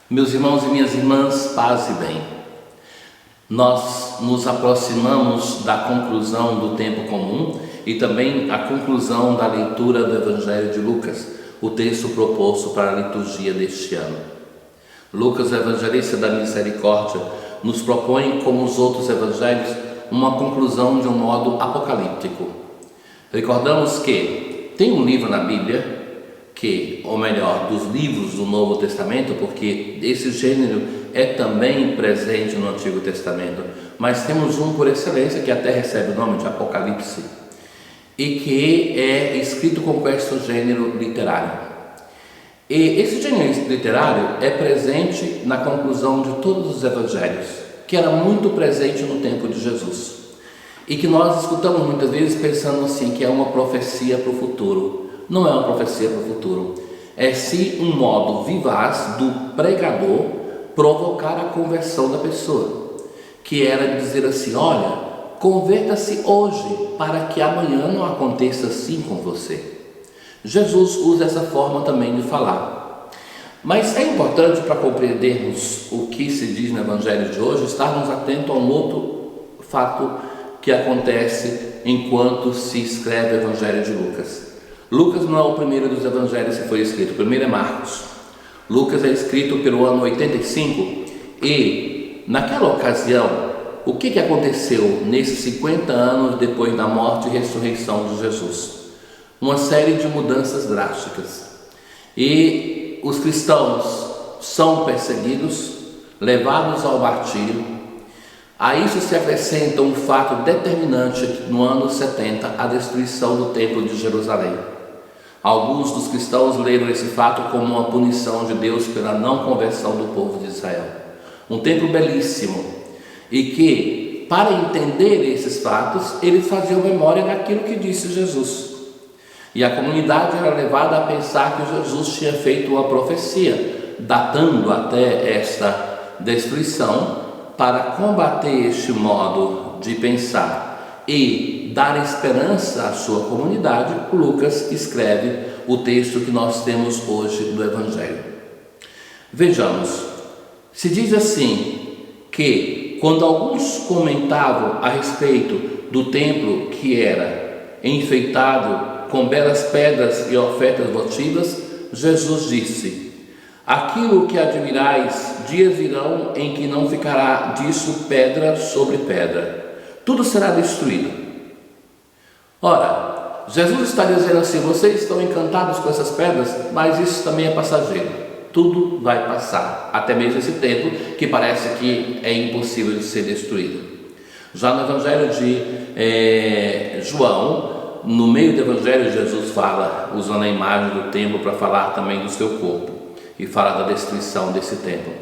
Meus irmãos e minhas irmãs, paz e bem. Nós nos aproximamos da conclusão do tempo comum e também a conclusão da leitura do Evangelho de Lucas, o texto proposto para a liturgia deste ano. Lucas, o evangelista da misericórdia, nos propõe, como os outros evangelhos, uma conclusão de um modo apocalíptico. Recordamos que tem um livro na Bíblia ou melhor, dos livros do Novo Testamento, porque esse gênero é também presente no Antigo Testamento, mas temos um por excelência que até recebe o nome de Apocalipse e que é escrito com este gênero literário. E esse gênero literário é presente na conclusão de todos os evangelhos, que era muito presente no tempo de Jesus e que nós escutamos muitas vezes pensando assim, que é uma profecia para o futuro. Não é uma profecia para o futuro, é sim um modo vivaz do pregador provocar a conversão da pessoa, que era dizer assim: olha, converta-se hoje para que amanhã não aconteça assim com você. Jesus usa essa forma também de falar, mas é importante, para compreendermos o que se diz no Evangelho de hoje, estarmos atentos a um outro fato que acontece enquanto se escreve o Evangelho de Lucas. Lucas não é o primeiro dos evangelhos que foi escrito, o primeiro é Marcos. Lucas é escrito pelo ano 85 e naquela ocasião, o que aconteceu nesses 50 anos depois da morte e ressurreição de Jesus? Uma série de mudanças drásticas, e os cristãos são perseguidos, levados ao martírio. A isso se acrescenta um fato determinante no ano 70, a destruição do templo de Jerusalém. Alguns dos cristãos leram esse fato como uma punição de Deus pela não conversão do povo de Israel. Um templo belíssimo, e que, para entender esses fatos, eles faziam memória daquilo que disse Jesus. E a comunidade era levada a pensar que Jesus tinha feito uma profecia, datando até esta destruição, para combater este modo de pensar e dar esperança à sua comunidade. Lucas escreve o texto que nós temos hoje do Evangelho. Vejamos, se diz assim que quando alguns comentavam a respeito do templo que era enfeitado com belas pedras e ofertas votivas, Jesus disse: aquilo que admirais, dias virão em que não ficará disso pedra sobre pedra, tudo será destruído. Ora, Jesus está dizendo assim: vocês estão encantados com essas pedras, mas isso também é passageiro, tudo vai passar, até mesmo esse templo que parece que é impossível de ser destruído. Já no Evangelho de João, no meio do Evangelho, Jesus fala, usando a imagem do templo para falar também do seu corpo, e fala da destruição desse templo.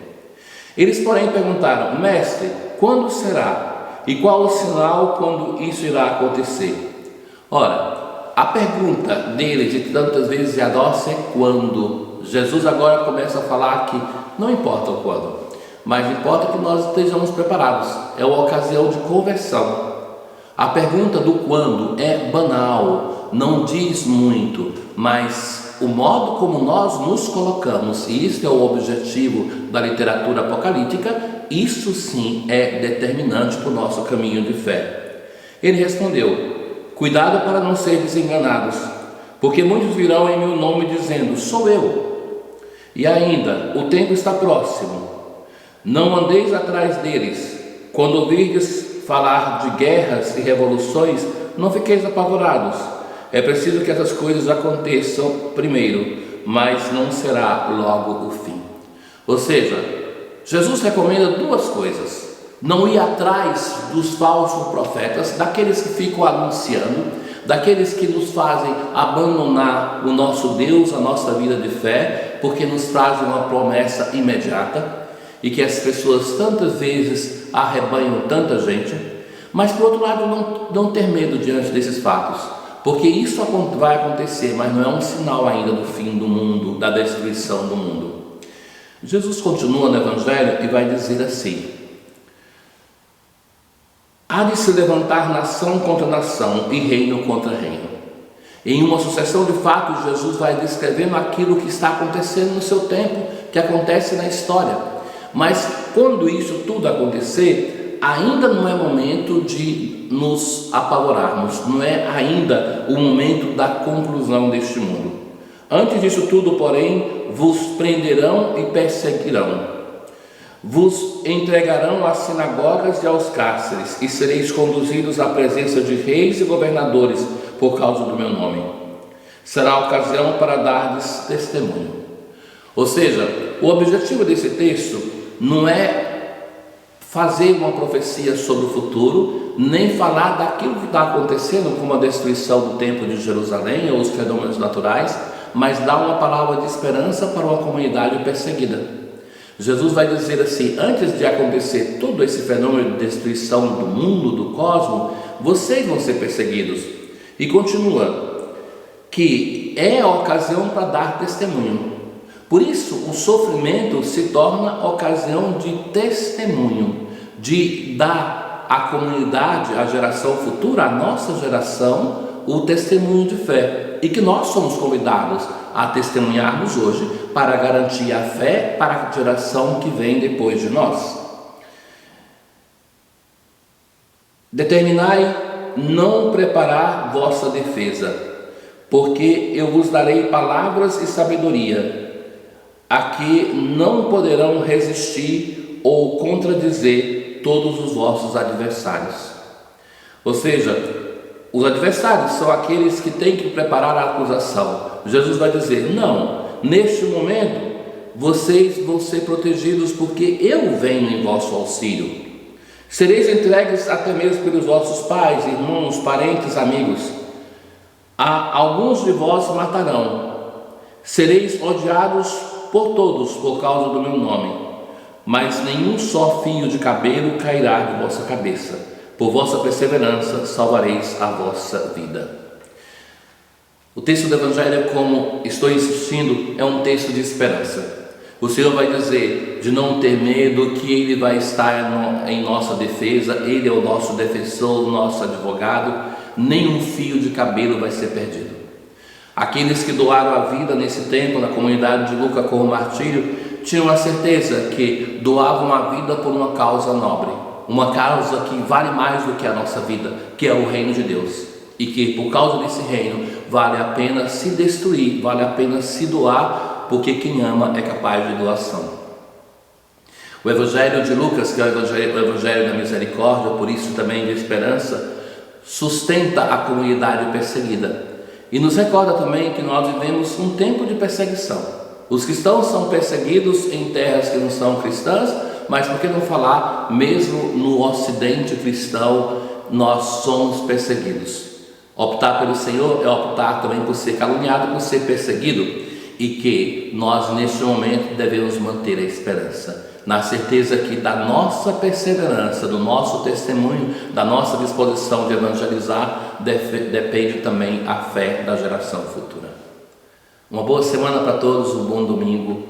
Eles, porém, perguntaram: mestre, quando será? E qual o sinal quando isso irá acontecer? Ora, a pergunta deles, de tantas vezes a nossa, é quando. Jesus agora começa a falar que não importa o quando, mas importa que nós estejamos preparados. É uma ocasião de conversão. A pergunta do quando é banal, não diz muito, mas o modo como nós nos colocamos, e isso é o objetivo da literatura apocalíptica, isso sim é determinante para o nosso caminho de fé. Ele respondeu: cuidado para não seres enganados, porque muitos virão em meu nome dizendo: sou eu. E ainda, o tempo está próximo. Não andeis atrás deles. Quando ouvirdes falar de guerras e revoluções, não fiqueis apavorados. É preciso que essas coisas aconteçam primeiro, mas não será logo o fim. Ou seja, Jesus recomenda duas coisas: não ir atrás dos falsos profetas, daqueles que ficam anunciando, daqueles que nos fazem abandonar o nosso Deus, a nossa vida de fé, porque nos trazem uma promessa imediata, e que as pessoas tantas vezes arrebanham tanta gente. Mas por outro lado, não ter medo diante desses fatos, porque isso vai acontecer, mas não é um sinal ainda do fim do mundo, da destruição do mundo. Jesus continua no Evangelho e vai dizer assim: há de se levantar nação contra nação e reino contra reino. Em uma sucessão de fatos, Jesus vai descrevendo aquilo que está acontecendo no seu tempo, que acontece na história. Mas quando isso tudo acontecer, ainda não é momento de nos apavorarmos, não é ainda o momento da conclusão deste mundo. Antes disso tudo, porém, vos prenderão e perseguirão. Vos entregarão às sinagogas e aos cárceres, e sereis conduzidos à presença de reis e governadores por causa do meu nome. Será ocasião para dar-lhes testemunho. Ou seja, o objetivo desse texto não é fazer uma profecia sobre o futuro, nem falar daquilo que está acontecendo, como a destruição do templo de Jerusalém ou os fenômenos naturais, mas dar uma palavra de esperança para uma comunidade perseguida. Jesus vai dizer assim: antes de acontecer todo esse fenômeno de destruição do mundo, do cosmos, vocês vão ser perseguidos. E continua que é a ocasião para dar testemunho. Por isso o sofrimento se torna ocasião de testemunho, de dar à comunidade, à geração futura, à nossa geração, o testemunho de fé, e que nós somos convidados a testemunharmos hoje para garantir a fé para a geração que vem depois de nós. Determinai não preparar vossa defesa, porque eu vos darei palavras e sabedoria, a que não poderão resistir ou contradizer todos os vossos adversários. Ou seja, os adversários são aqueles que têm que preparar a acusação. Jesus vai dizer: não, neste momento vocês vão ser protegidos, porque eu venho em vosso auxílio. Sereis entregues até mesmo pelos vossos pais, irmãos, parentes, amigos. Alguns de vós matarão. Sereis odiados por todos por causa do meu nome, mas nenhum só fio de cabelo cairá de vossa cabeça. Por vossa perseverança salvareis a vossa vida. O texto do Evangelho, como estou insistindo, é um texto de esperança. O Senhor vai dizer de não ter medo, que Ele vai estar em nossa defesa, Ele é o nosso defensor, o nosso advogado, nenhum fio de cabelo vai ser perdido. Aqueles que doaram a vida nesse tempo na comunidade de Lucca como martírio, tinham a certeza que doavam a vida por uma causa nobre, uma causa que vale mais do que a nossa vida, que é o reino de Deus, e que por causa desse reino vale a pena se destruir, vale a pena se doar, porque quem ama é capaz de doação. O Evangelho de Lucas, que é o Evangelho da misericórdia, por isso também de esperança, sustenta a comunidade perseguida e nos recorda também que nós vivemos um tempo de perseguição. Os cristãos são perseguidos em terras que não são cristãs, mas por que não falar, mesmo no ocidente cristão, nós somos perseguidos. Optar pelo Senhor é optar também por ser caluniado, por ser perseguido, e que nós neste momento devemos manter a esperança, na certeza que da nossa perseverança, do nosso testemunho, da nossa disposição de evangelizar, depende também a fé da geração futura. Uma boa semana para todos, um bom domingo